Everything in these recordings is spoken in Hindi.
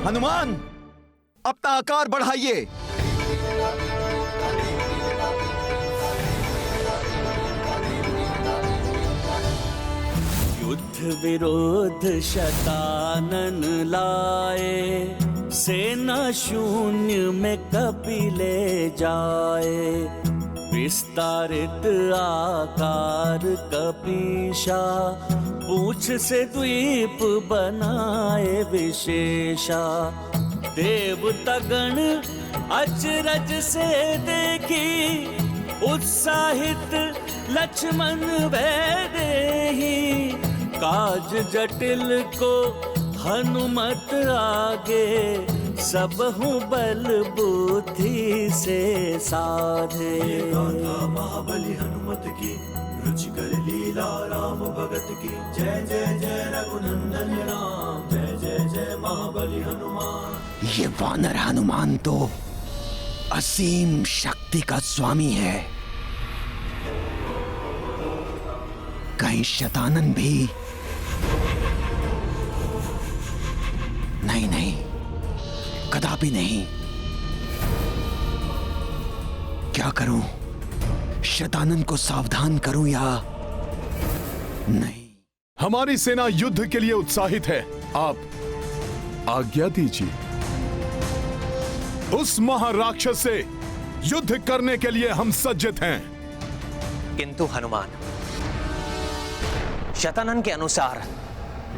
हनुमान, अपना आकार बढ़ाइए। युद्ध विरोध शतानन लाए, सेना शून्य में कपि ले जाए। विस्तारित आकार कपीशा, पूंछ से द्वीप बनाए विशेषा। देवतागण अचरज से देखी, उत्साहित लक्ष्मण वैदेही। काज जटिल को हनुमत आगे, सबहु बल बुद्धि से साधे। गाथा महाबली हनुमत की, रुचिकर लीला राम भगत की। जय जय जय रघुनंदन राम, जय जय जय महाबली हनुमान। ये वानर हनुमान तो असीम शक्ति का स्वामी है। कहीं शतानन भी? नहीं नहीं, कदापि नहीं। क्या करूं? शतानन को सावधान करूं या नहीं? हमारी सेना युद्ध के लिए उत्साहित है। आप आज्ञा दीजिए। उस महाराक्षस से युद्ध करने के लिए हम सज्जित हैं। किंतु हनुमान, शतानन के अनुसार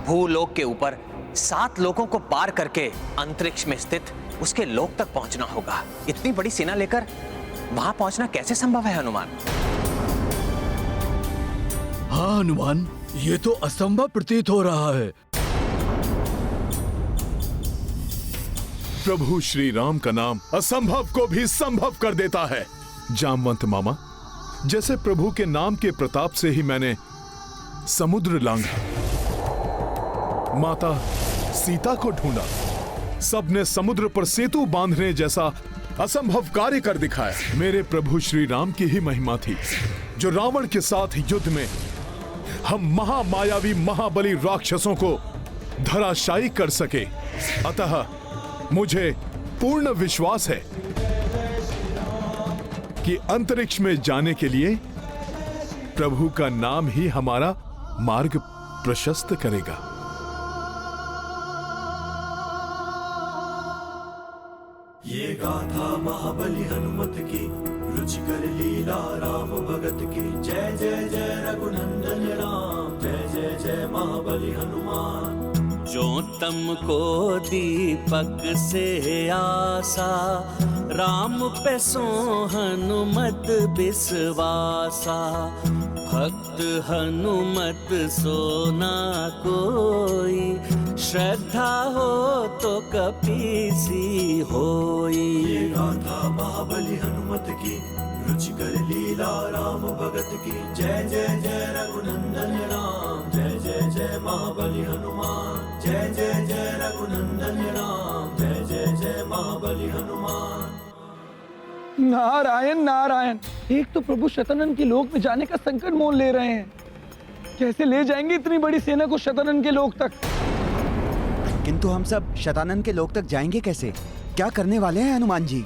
भूलोक के ऊपर 7 लोकों को पार करके अंतरिक्ष में स्थित उसके लोक तक पहुंचना होगा। इतनी बड़ी सेना लेकर वहां पहुंचना कैसे संभव है हनुमान? हाँ हनुमान, ये तो असंभव प्रतीत हो रहा है। प्रभु श्री राम का नाम असंभव को भी संभव कर देता है। जामवंत मामा, जैसे प्रभु के नाम के प्रताप से ही मैंने समुद्र लांघा, माता सीता को ढूंढा, सबने समुद्र पर सेतु बांधने जैसा असंभव कार्य कर दिखाया। मेरे प्रभु श्री राम की ही महिमा थी जो रावण के साथ युद्ध में हम महामायावी महाबली राक्षसों को धराशायी कर सके। अतः मुझे पूर्ण विश्वास है कि अंतरिक्ष में जाने के लिए प्रभु का नाम ही हमारा मार्ग प्रशस्त करेगा। ये गाथा महाबली हनुमत की, रुचिकर लीला राम भगत की। जय जय जय रघुनंदन राम, जय जय जय महाबली हनुमान। जो तम को दीपक से आसा, राम पे सो हनुमत विश्वासा। भक्त हनुमत सोना कोई, श्रद्धा हो तो कपीसी होई। ये गाथा महाबली हनुमत की, रुचिकर लीला राम भगत की। जय जय जय रघुनंदन राम, जय जय जय महाबली हनुमान। जय जय जय रघुनंदन राम, जय जय जय महाबली हनुमान। नारायण नारायण, एक तो प्रभु शतानन के लोक में जाने का संकट मोल ले रहे हैं। कैसे ले जाएंगे इतनी बड़ी सेना को शतानन के लोक तक? किंतु हम सब शतानन के लोक तक जाएंगे कैसे? क्या करने वाले हैं हनुमान जी?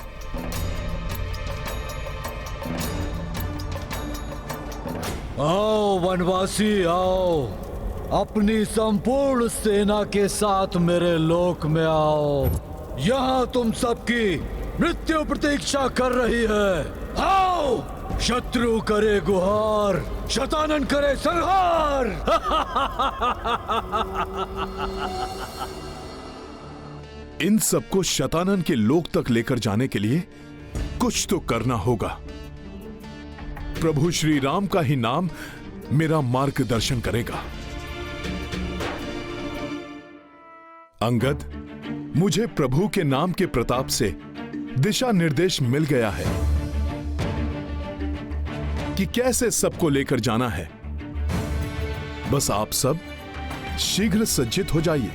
आओ वनवासी आओ, अपनी संपूर्ण सेना के साथ मेरे लोक में आओ। यहाँ तुम सबकी मृत्यु प्रतीक्षा कर रही है। आओ, शत्रु करे गुहार, शतानन करे संहार। इन सबको शतानन के लोक तक लेकर जाने के लिए कुछ तो करना होगा। प्रभु श्री राम का ही नाम मेरा मार्गदर्शन करेगा। अंगद, मुझे प्रभु के नाम के प्रताप से दिशा निर्देश मिल गया है कि कैसे सबको लेकर जाना है। बस आप सब शीघ्र सज्जित हो जाइए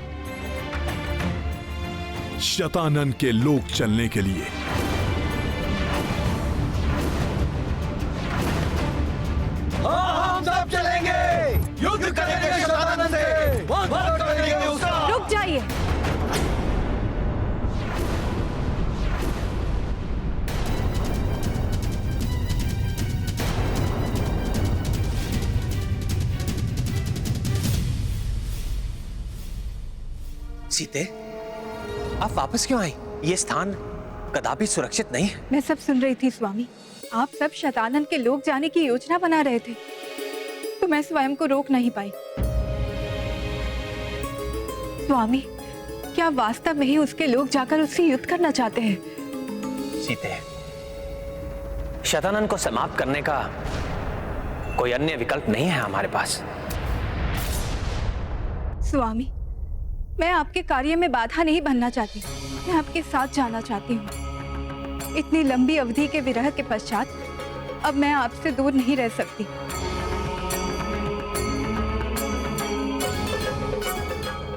शतानन के लोक चलने के लिए। हम सब चलेंगे, युद्ध करेंगे शतानन से, वध करेंगे उसका। रुक जाइए। सीते, आप वापस क्यों आई? ये स्थान कदापि सुरक्षित नहीं है। मैं सब सुन रही थी स्वामी। आप सब शतानन के लोक जाने की योजना बना रहे थे, तो मैं स्वयं को रोक नहीं पाई। स्वामी, क्या वास्तव में ही उसके लोग जाकर उससे युद्ध करना चाहते हैं? सीते, शतानन को समाप्त करने का कोई अन्य विकल्प नहीं है हमारे पास। स्वामी, मैं आपके कार्य में बाधा नहीं बनना चाहती, मैं आपके साथ जाना चाहती हूँ। इतनी लंबी अवधि के विरह के पश्चात अब मैं आपसे दूर नहीं रह सकती।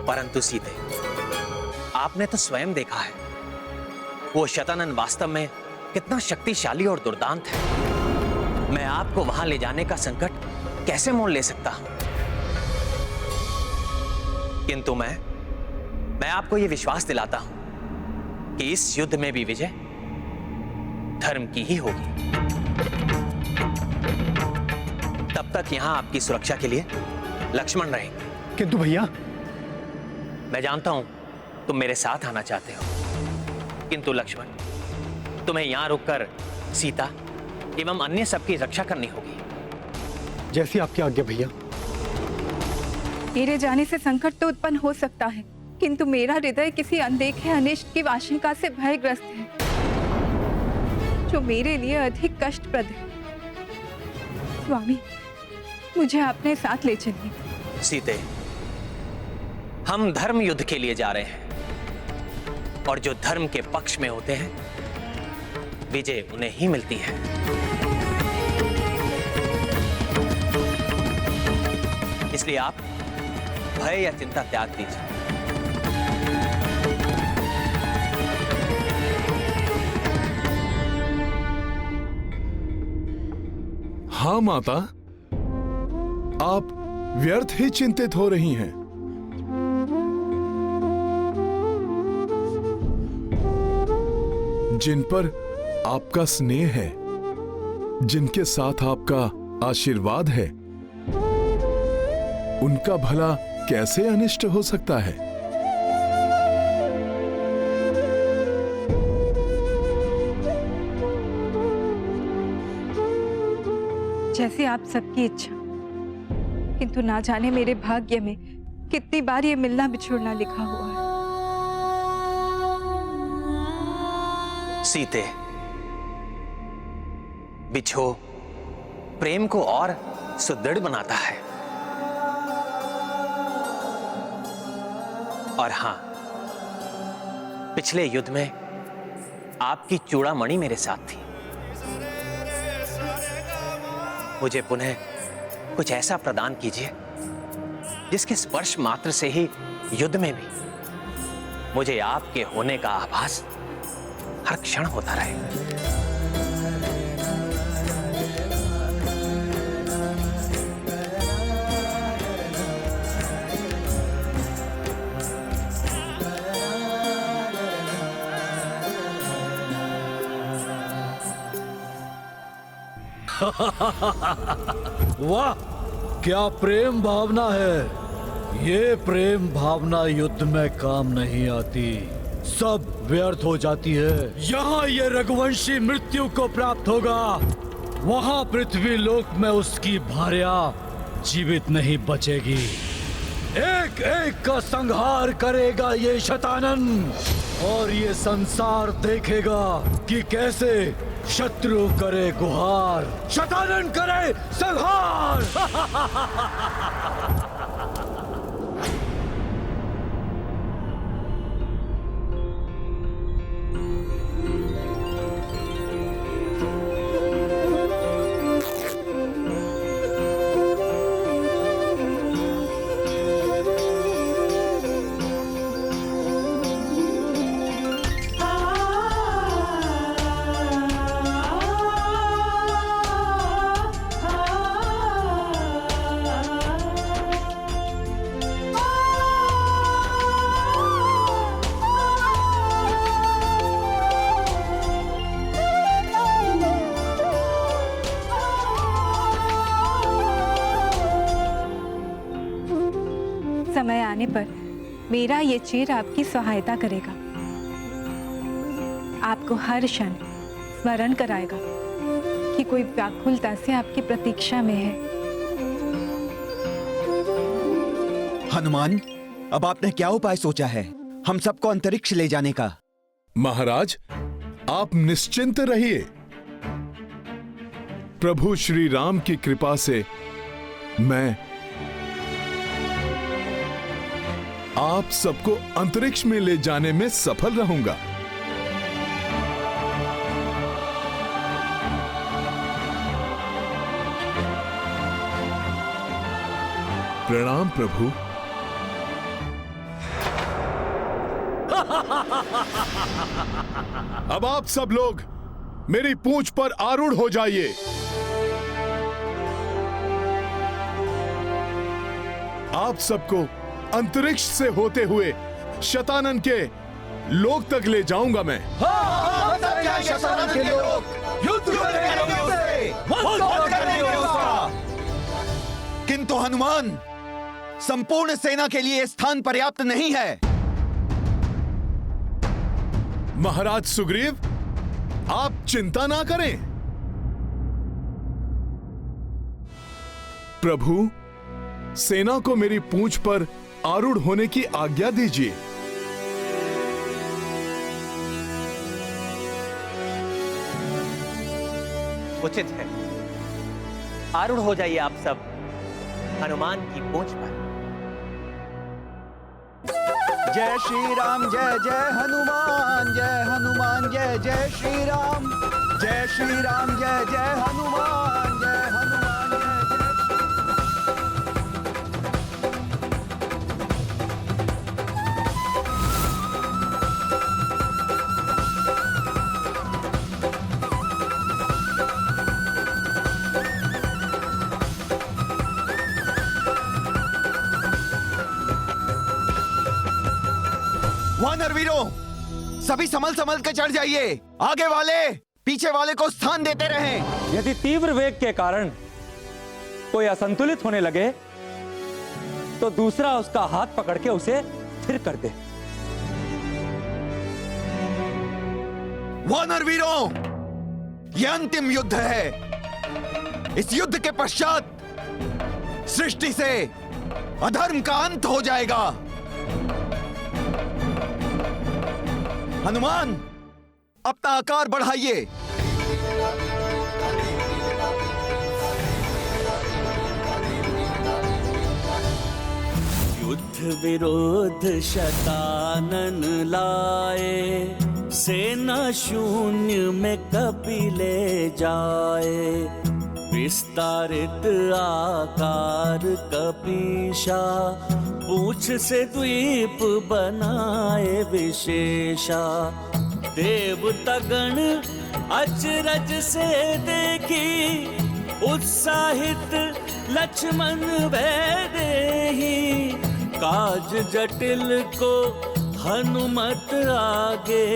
परंतु सीते, आपने तो स्वयं देखा है वो शतानन वास्तव में कितना शक्तिशाली और दुर्दांत है। मैं आपको वहां ले जाने का संकट कैसे मोल ले सकता हूं? किंतु मैं आपको यह विश्वास दिलाता हूं कि इस युद्ध में भी विजय धर्म की ही होगी। तब तक यहां आपकी सुरक्षा के लिए लक्ष्मण रहेंगे। किंतु भैया, मैं जानता हूं तुम मेरे साथ आना चाहते हो, किंतु लक्ष्मण, तुम्हें यहां रुककर सीता एवं अन्य सबकी रक्षा करनी होगी। जैसी आपकी आज्ञा भैया। मेरे जाने से संकट तो उत्पन्न हो सकता है, किंतु मेरा हृदय किसी अनदेखे अनिष्ट की आशंका से भयग्रस्त है, जो मेरे लिए अधिक कष्टप्रद है। स्वामी, मुझे अपने साथ ले चलिए। सीते, हम धर्म युद्ध के लिए जा रहे हैं, और जो धर्म के पक्ष में होते हैं विजय उन्हें ही मिलती है। इसलिए आप भय या चिंता त्याग दीजिए। हाँ माता, आप व्यर्थ ही चिंतित हो रही हैं। जिन पर आपका स्नेह है, जिनके साथ आपका आशीर्वाद है, उनका भला कैसे अनिष्ट हो सकता है? जैसे आप सबकी इच्छा, किंतु ना जाने मेरे भाग्य में कितनी बार ये मिलना बिछुड़ना लिखा हुआ है। सीते, बिछो प्रेम को और सुदृढ़ बनाता है। और हां, पिछले युद्ध में आपकी चूड़ामणि मेरे साथ थी। मुझे पुनः कुछ ऐसा प्रदान कीजिए जिसके स्पर्श मात्र से ही युद्ध में भी मुझे आपके होने का आभास हर क्षण होता रहे। वाह, क्या प्रेम भावना है। ये प्रेम भावना युद्ध में काम नहीं आती, सब व्यर्थ हो जाती है। यहाँ ये रघुवंशी मृत्यु को प्राप्त होगा, वहाँ पृथ्वी लोक में उसकी भार्या जीवित नहीं बचेगी। एक एक का संहार करेगा ये शतानन, और ये संसार देखेगा कि कैसे शत्रु करे गुहार, शतानन करे संहार। समय आने पर मेरा ये चीर आपकी सहायता करेगा, आपको हर क्षण स्मरण कराएगा कि कोई व्याकुलता से आपकी प्रतीक्षा में है। हनुमान, अब आपने क्या उपाय सोचा है हम सबको अंतरिक्ष ले जाने का? महाराज, आप निश्चिंत रहिए। प्रभु श्री राम की कृपा से मैं आप सबको अंतरिक्ष में ले जाने में सफल रहूंगा। प्रणाम प्रभु। अब आप सब लोग मेरी पूंछ पर आरूढ़ हो जाइए। आप सबको अंतरिक्ष से होते हुए शतानन के लोक तक ले जाऊंगा मैं। शतानन के लोग युद्ध करेंगे उससे, वध करेंगे उसका। किंतु हनुमान, संपूर्ण सेना के लिए स्थान पर्याप्त नहीं है। महाराज सुग्रीव, आप चिंता ना करें। प्रभु, सेना को मेरी पूंछ पर आरूढ़ होने की आज्ञा दीजिए। उचित है, आरूढ़ हो जाइए आप सब हनुमान की पूंछ पर। जय श्री राम, जय जय हनुमान, जय हनुमान, जय जय श्री राम। जय श्री राम, जय जय हनुमान, जय हनुमान, जय जय। वानर वीरों, सभी संभल संभल के चढ़ जाइए। आगे वाले पीछे वाले को स्थान देते रहें। यदि तीव्र वेग के कारण कोई असंतुलित होने लगे तो दूसरा उसका हाथ पकड़ के उसे स्थिर कर दे। वानर वीरों, यह अंतिम युद्ध है। इस युद्ध के पश्चात सृष्टि से अधर्म का अंत हो जाएगा। हनुमान, अपना आकार बढ़ाइए। युद्ध विरोध शतानन लाए, सेना शून्य में कपि ले जाए। विस्तारित आकार कपीशा, पूंछ से द्वीप बनाए विशेषा। देवतागण अचरज से देखी, उत्साहित लक्ष्मण वै देहि। काज जटिल को हनुमत आगे,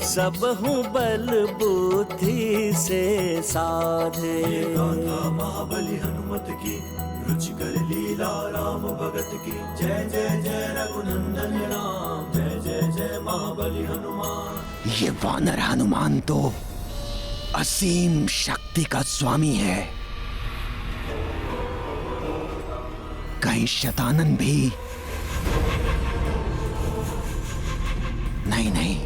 सबहु बल बुद्धि से साधे। महाबली हनुमत की, रुचिकर लीला राम भगत की। जय जय जय रघुनंदन राम, जय जय जय महाबली हनुमान। ये वानर हनुमान तो असीम शक्ति का स्वामी है। कहीं शतानन भी? नहीं नहीं,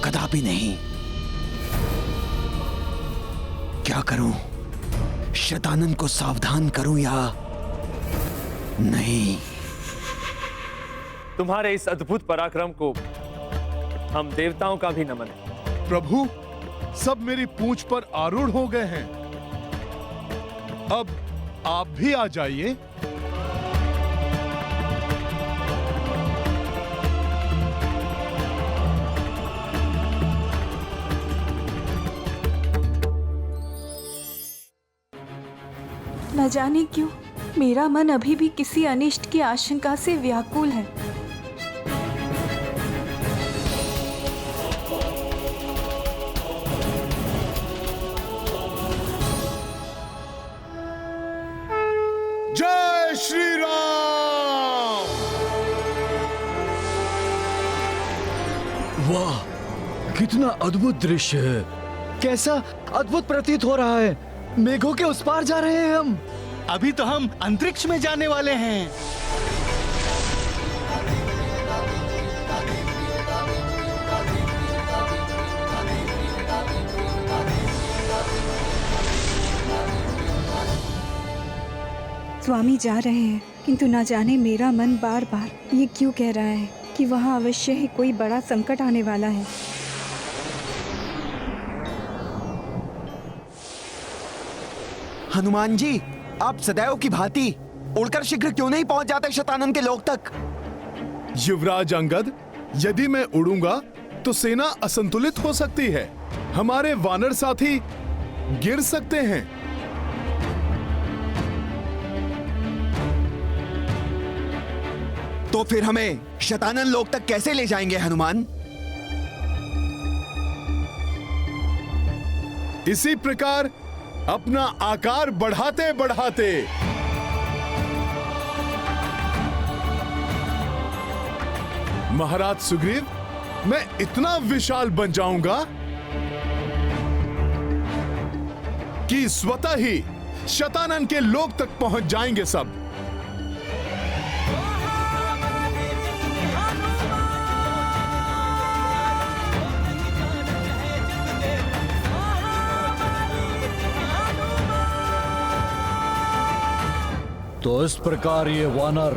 कदापि नहीं। क्या करूं? शतानन को सावधान करूं या नहीं? तुम्हारे इस अद्भुत पराक्रम को हम देवताओं का भी नमन है। प्रभु, सब मेरी पूंछ पर आरूढ़ हो गए हैं। अब आप भी आ जाइए। न जाने क्यों मेरा मन अभी भी किसी अनिष्ट की आशंका से व्याकुल है। जय श्री राम। वाह, कितना अद्भुत दृश्य है। कैसा अद्भुत प्रतीत हो रहा है। मेघों के उस पार जा रहे हैं हम। अभी तो हम अंतरिक्ष में जाने वाले हैं। स्वामी जा रहे हैं, किंतु न जाने मेरा मन बार बार ये क्यों कह रहा है कि वहाँ अवश्य ही कोई बड़ा संकट आने वाला है। हनुमान जी, आप सदैव की भांति उड़कर शीघ्र क्यों नहीं पहुंच जाते शतानन के लोक तक? युवराज अंगद, यदि मैं उड़ूंगा तो सेना असंतुलित हो सकती है। हमारे वानर साथी गिर सकते हैं। तो फिर हमें शतानन लोक तक कैसे ले जाएंगे हनुमान? इसी प्रकार अपना आकार बढ़ाते बढ़ाते महाराज सुग्रीव, मैं इतना विशाल बन जाऊंगा कि स्वतः ही शतानन के लोक तक पहुंच जाएंगे सब। तो इस प्रकार ये वानर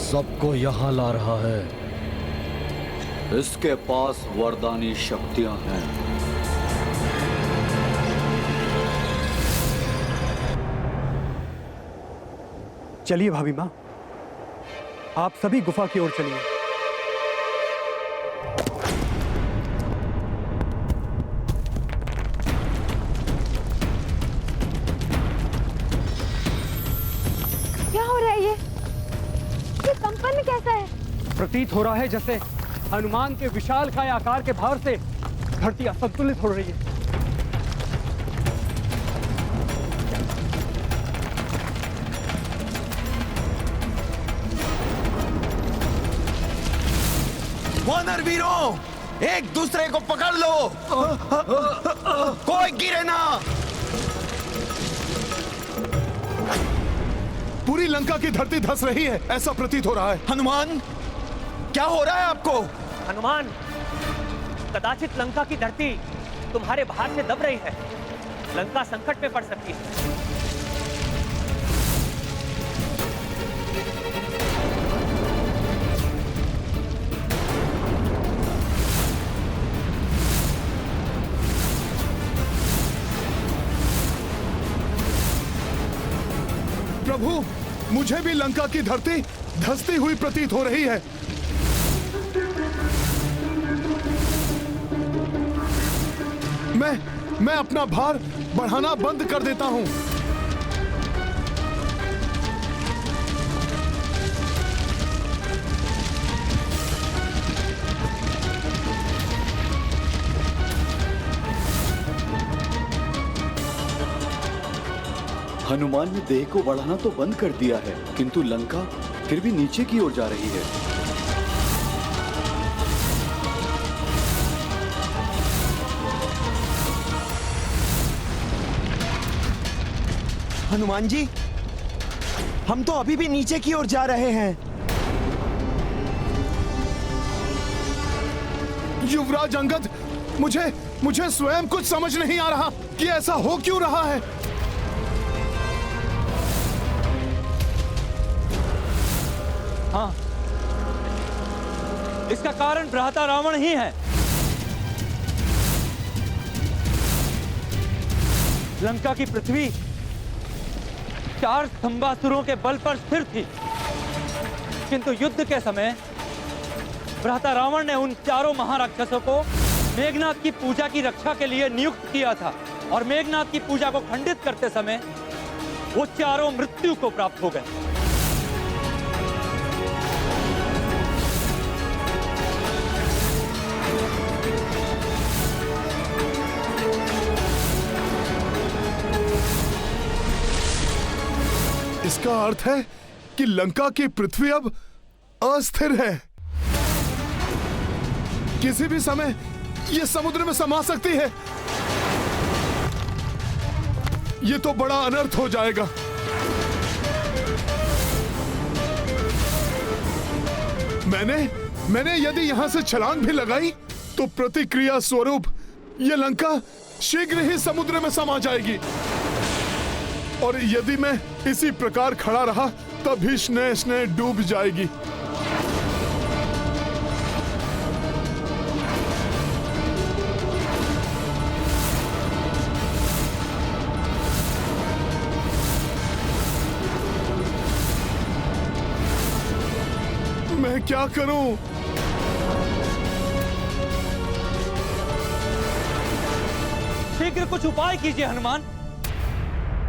सबको यहाँ ला रहा है। इसके पास वरदानी शक्तियां हैं। चलिए भाभी माँ, आप सभी गुफा की ओर चलिए। क्या हो रहा है ये कंपन कैसा है? प्रतीत हो रहा है जैसे हनुमान के विशालकाय आकार के भार से धरती असंतुलित हो रही है। वानर वीरों, एक दूसरे को पकड़ लो। कोई गिरे ना। पूरी लंका की धरती धंस रही है, ऐसा प्रतीत हो रहा है। हनुमान, क्या हो रहा है आपको? हनुमान, कदाचित लंका की धरती तुम्हारे भार से दब रही है। लंका संकट में पड़ सकती है। प्रभु, मुझे भी लंका की धरती धंसती हुई प्रतीत हो रही है। मैं अपना भार बढ़ाना बंद कर देता हूं। हनुमान ने देह को बढ़ाना तो बंद कर दिया है, किंतु लंका फिर भी नीचे की ओर जा रही है। हनुमान जी, हम तो अभी भी नीचे की ओर जा रहे हैं। युवराज अंगद, मुझे स्वयं कुछ समझ नहीं आ रहा कि ऐसा हो क्यों रहा है। हाँ, इसका कारण भ्राता रावण ही है। लंका की पृथ्वी 4 स्तंभासुरों के बल पर स्थिर थी, किंतु युद्ध के समय भ्राता रावण ने उन 4 महाराक्षसों को मेघनाथ की पूजा की रक्षा के लिए नियुक्त किया था, और मेघनाथ की पूजा को खंडित करते समय वो 4 मृत्यु को प्राप्त हो गए। इसका अर्थ है कि लंका की पृथ्वी अब अस्थिर है। किसी भी समय ये समुद्र में समा सकती है। ये तो बड़ा अनर्थ हो जाएगा। मैंने यदि यहां से छलांग भी लगाई तो प्रतिक्रिया स्वरूप यह लंका शीघ्र ही समुद्र में समा जाएगी। और यदि मैं इसी प्रकार खड़ा रहा तभी स्नेह डूब जाएगी। मैं क्या करूं? शीघ्र कुछ उपाय कीजिए हनुमान।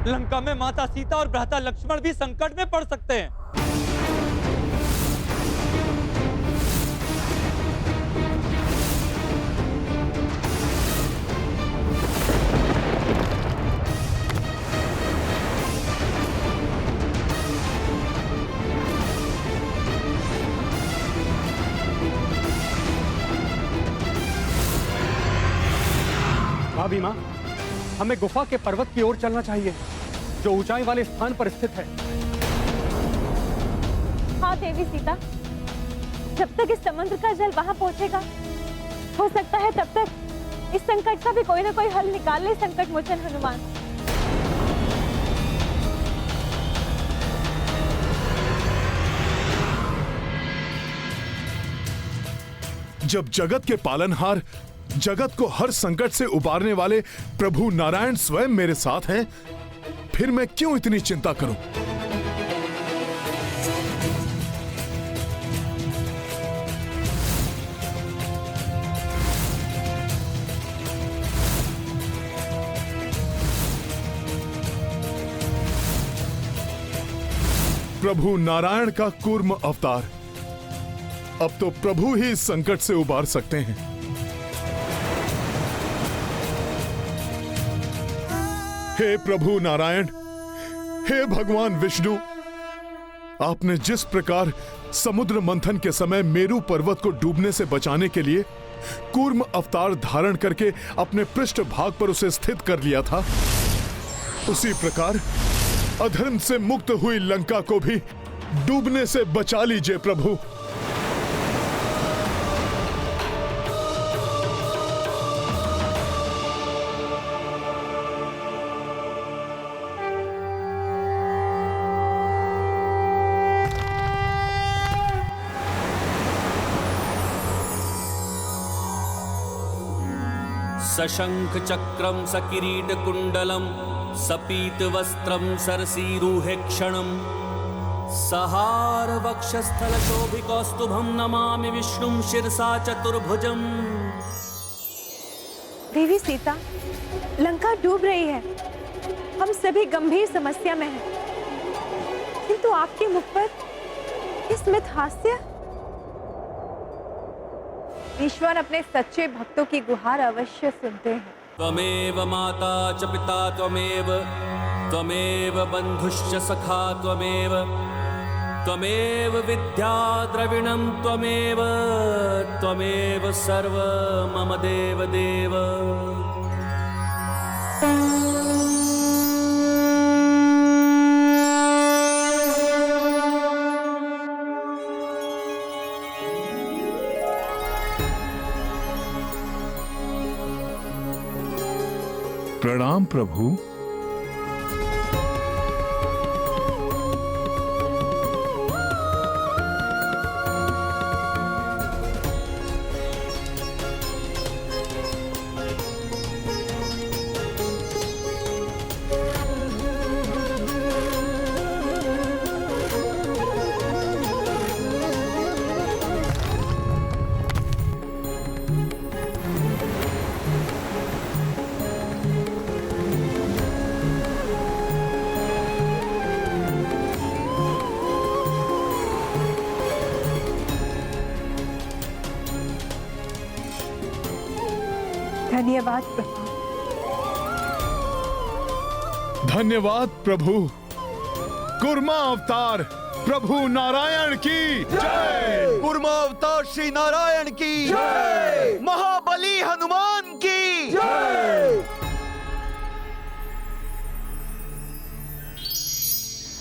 लंका में माता सीता और भ्राता लक्ष्मण भी संकट में पड़ सकते हैं। भाभी माँ, हमें गुफा के पर्वत की ओर चलना चाहिए जो ऊंचाई वाले स्थान पर स्थित है। हाँ देवी सीता, जब तक इस समुद्र का जल वहां पहुंचेगा, हो सकता है तब तक इस संकट का भी कोई ना कोई हल निकाल ले संकट मोचन हनुमान। जब जगत के पालनहार, जगत को हर संकट से उबारने वाले प्रभु नारायण स्वयं मेरे साथ हैं, फिर मैं क्यों इतनी चिंता करूं? प्रभु नारायण का कूर्म अवतार, अब तो प्रभु ही इस संकट से उबार सकते हैं। हे प्रभु नारायण, हे भगवान विष्णु, आपने जिस प्रकार समुद्र मंथन के समय मेरू पर्वत को डूबने से बचाने के लिए कूर्म अवतार धारण करके अपने पृष्ठ भाग पर उसे स्थित कर लिया था, उसी प्रकार अधर्म से मुक्त हुई लंका को भी डूबने से बचा लीजिए प्रभु। सशंख चक्रम सकिरीट कुंडलम सपीत वस्त्रम सरसीरुहे क्षणम सहार वक्षस्थल शोभिकौस्तुभम नमामि विष्णुम शिरसा चतुर्भुजम। देवी सीता, लंका डूब रही है, हम सभी गंभीर समस्या में हैं, किंतु आपके मुख पर ये स्मित हास्य। ईश्वर अपने सच्चे भक्तों की गुहार अवश्य सुनते हैं। त्वमेव माता च पिता त्वमेव, त्वमेव बंधुश्च सखा त्वमेव, त्वमेव विद्या द्रविणं त्वमेव, त्वमेव सर्व मम देव देव। प्रणाम प्रभु। धन्यवाद प्रभु। धन्यवाद प्रभु। कूर्मा अवतार प्रभु नारायण की जय। कूर्मा अवतार श्री नारायण की जय।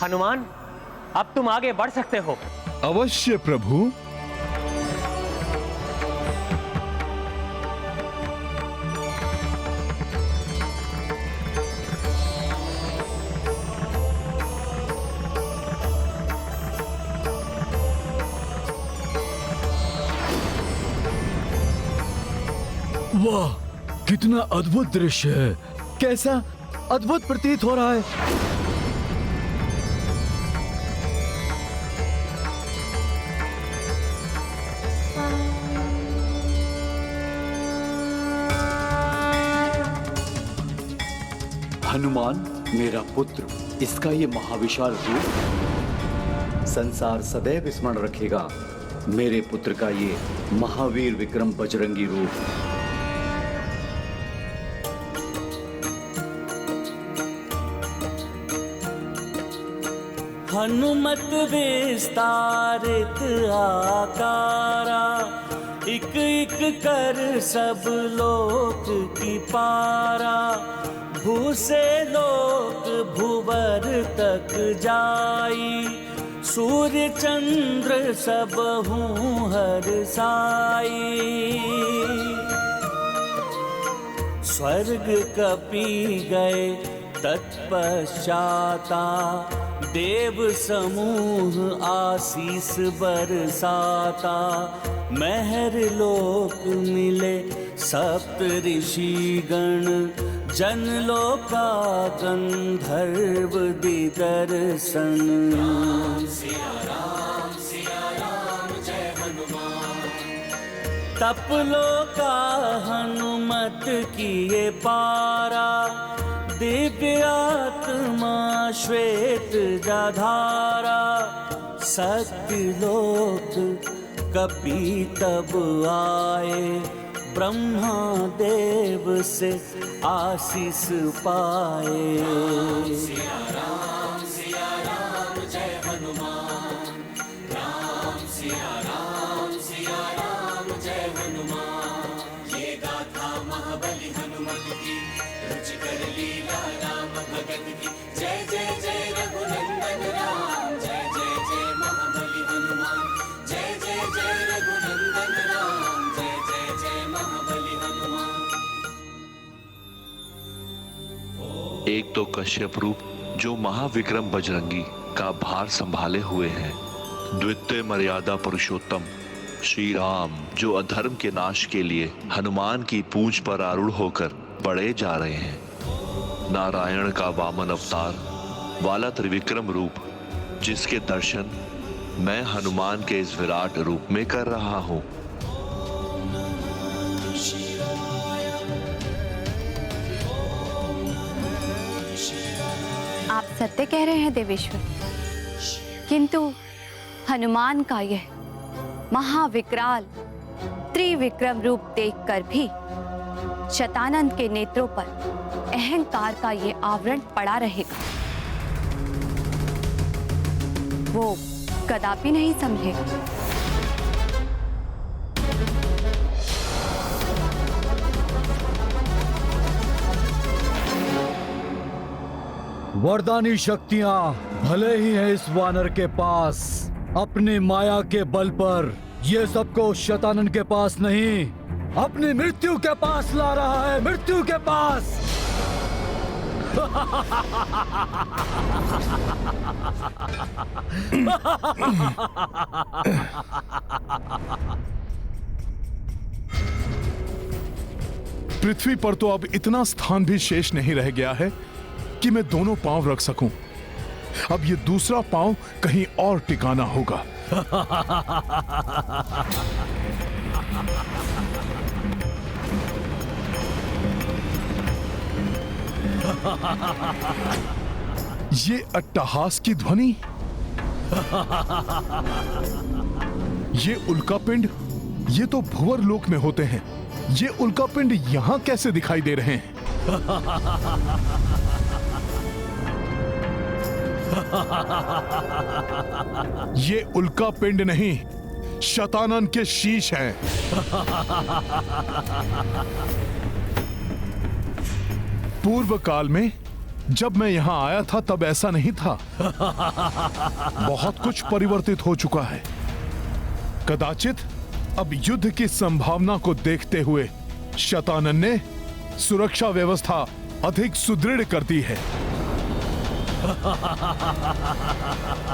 हनुमान, अब तुम आगे बढ़ सकते हो। अवश्य प्रभु। वाह, कितना अद्भुत दृश्य है। कैसा अद्भुत प्रतीत हो रहा है। हनुमान मेरा पुत्र, इसका ये महाविशाल रूप संसार सदैव स्मरण रखेगा। मेरे पुत्र का ये महावीर विक्रम बजरंगी रूप। हनुमत विस्तारित आकारा, एक एक कर सब लोक की पारा। भू से लोक भुवर तक जाई, सूर्य चंद्र सब हूँ हर साई। स्वर्ग कपि गए तत्पश्चाता, देव समूह आशीष बरसाता। महर लोक मिले सप्त ऋषि गण, जन लोका गंधर्व दिदर्शन। सिया राम जय हनुमान। तप लोका हनुमत किए पारा, दिव्य आत्मा श्वेत जाधारा। सत्य लोक कपि तब आए, ब्रह्मा देव से आशीष पाए। सिया राम जय हनुमान। राम सिया राम जय हनुमान। ये गाथा महाबली हनुमत की, रुचिकर लीला राम भगत की। जय जय जय रघुनंदन राम, जय जय जय महाबली हनुमान। जय जय जय रघुनंदन राम, जय जय जय महाबली हनुमान। एक तो कश्यप रूप जो महाविक्रम बजरंगी का भार संभाले हुए हैं, द्वितीय मर्यादा पुरुषोत्तम श्री राम जो अधर्म के नाश के लिए हनुमान की पूंछ पर आरूढ़ होकर बढ़े जा रहे हैं, नारायण का वामन अवतार वाला त्रिविक्रम रूप जिसके दर्शन मैं हनुमान के इस विराट रूप में कर रहा हूं। आप सत्य कह रहे हैं देवेश्वर, किंतु हनुमान का यह महाविकराल त्रिविक्रम रूप देखकर भी शतानंद के नेत्रों पर अहंकार का ये आवरण पड़ा रहेगा, वो कदापि नहीं समझेगा। वरदानी शक्तियां भले ही हैं इस वानर के पास, अपनी माया के बल पर ये सबको शतानंद के पास नहीं, अपनी मृत्यु के पास ला रहा है, मृत्यु के पास। पृथ्वी पर तो अब इतना स्थान भी शेष नहीं रह गया है कि मैं दोनों पांव रख सकूं। अब ये दूसरा पांव कहीं और टिकाना होगा। ये अट्टहास की ध्वनि, ये उल्कापिंड, ये तो भुवर लोक में होते हैं, ये उल्कापिंड यहां कैसे दिखाई दे रहे हैं? ये उल्कापिंड नहीं, शतानंद के शीश हैं। पूर्व काल में जब मैं यहाँ आया था तब ऐसा नहीं था। बहुत कुछ परिवर्तित हो चुका है। कदाचित अब युद्ध की संभावना को देखते हुए शतानन ने सुरक्षा व्यवस्था अधिक सुदृढ़ कर दी है।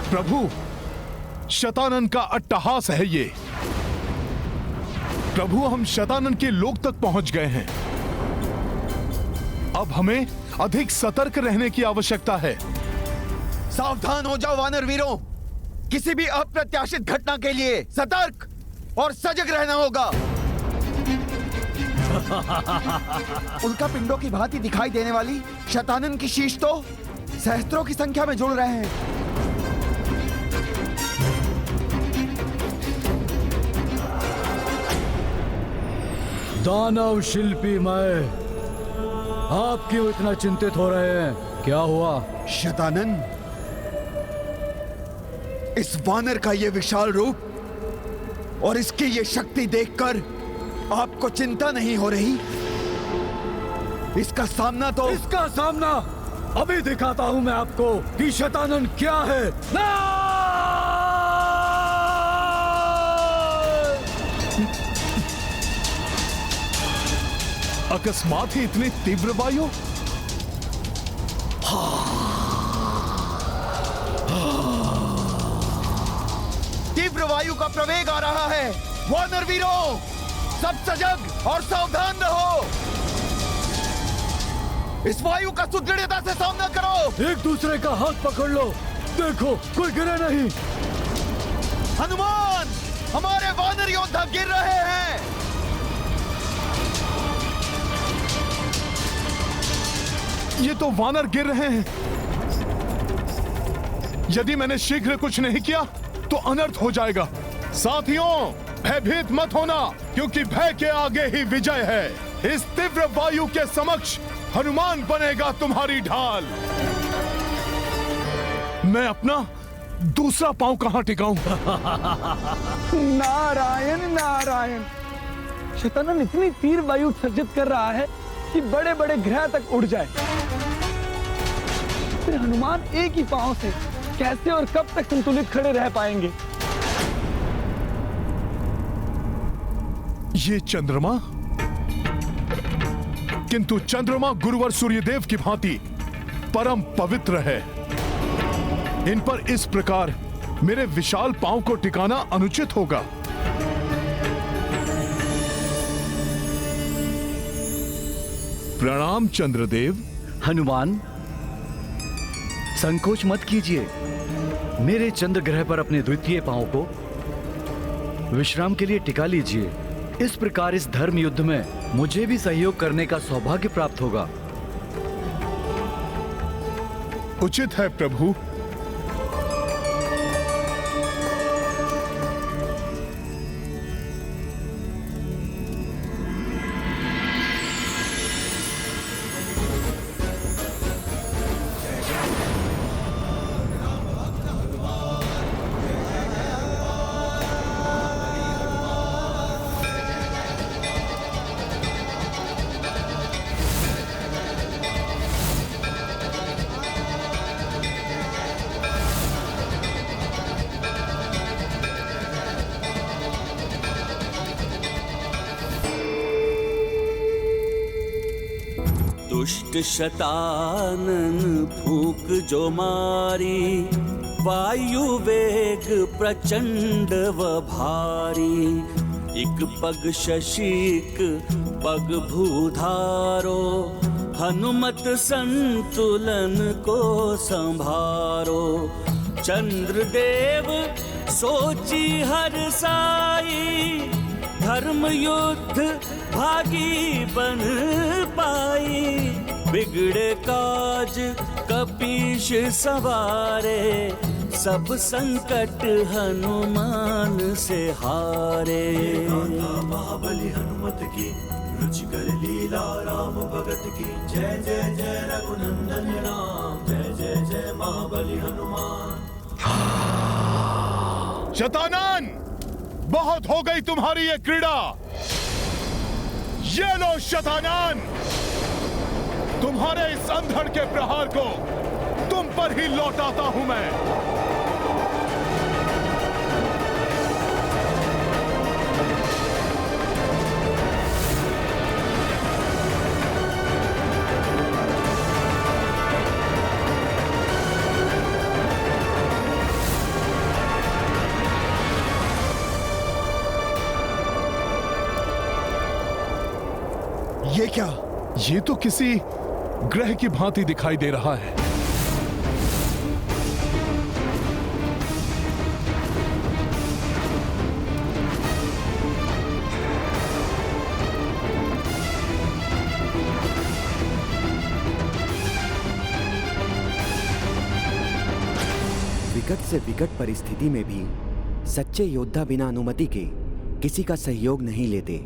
प्रभु, शतानन का अट्टहास है ये। प्रभु, हम शतानन के लोक तक पहुंच गए हैं। अब हमें अधिक सतर्क रहने की आवश्यकता है। सावधान हो जाओ वानर वीरों, किसी भी अप्रत्याशित घटना के लिए सतर्क और सजग रहना होगा। उल्का पिंडों की भांति दिखाई देने वाली शतानन की शीश तो सहस्त्रों की संख्या में जुड़ रहे हैं। दानव शिल्पी मैं, आप क्यों इतना चिंतित हो रहे हैं? क्या हुआ? शतानन, इस वानर का ये विशाल रूप और इसकी ये शक्ति देखकर आपको चिंता नहीं हो रही? इसका सामना अभी दिखाता हूं मैं आपको कि शतानन क्या है। अकस्मात ही इतनी तीव्र वायु? तीव्र वायु का प्रवेग आ रहा है। वानर वीरों, सब सजग और सावधान रहो। इस वायु का सुदृढ़ता से सामना करो। एक दूसरे का हाथ पकड़ लो, देखो कोई गिरे नहीं। हनुमान, हमारे वानर योद्धा गिर रहे हैं। ये तो वानर गिर रहे हैं। यदि मैंने शीघ्र कुछ नहीं किया तो अनर्थ हो जाएगा। साथियों, भयभीत मत होना, क्योंकि भय के आगे ही विजय है। इस तीव्र वायु के समक्ष हनुमान बनेगा तुम्हारी ढाल। मैं अपना दूसरा पांव कहां टिकाऊं? नारायण नारायण, शतानन इतनी तीव्र वायु उत्सर्जित कर रहा है कि बड़े बड़े ग्रह तक उड़ जाए। फिर हनुमान एक ही पांव से कैसे और कब तक संतुलित खड़े रह पाएंगे? ये चंद्रमा, किंतु चंद्रमा गुरुवर सूर्यदेव की भांति परम पवित्र है। इन पर इस प्रकार मेरे विशाल पांव को टिकाना अनुचित होगा। प्रणाम चंद्रदेव। हनुमान, संकोच मत कीजिए। मेरे चंद्र ग्रह पर अपने द्वितीय पांव को विश्राम के लिए टिका लीजिए। इस प्रकार इस धर्म युद्ध में मुझे भी सहयोग करने का सौभाग्य प्राप्त होगा। उचित है प्रभु। दुष्ट शतानन फूक जो मारी, वायु वेग प्रचंड व भारी। एक पग शशीक पग भूधारो, हनुमत संतुलन को संभारो। चंद्रदेव सोची हर साई, धर्म युद्ध भागी बन पाई। बिगड़े काज कपीश सवारे, सब संकट हनुमान से हारे। महाबली हनुमत की, रुचिकर लीला राम भगत की। जय जय जय रघुनंदन राम, जय जय जय महाबली हनुमान। शतानन, बहुत हो गई तुम्हारी ये क्रीड़ा। ये लो शतानन, तुम्हारे इस अंधड़ के प्रहार को तुम पर ही लौटाता हूं मैं। ये क्या? ये तो किसी ग्रह की भांति दिखाई दे रहा है। विकट से विकट परिस्थिति में भी सच्चे योद्धा बिना अनुमति के किसी का सहयोग नहीं लेते।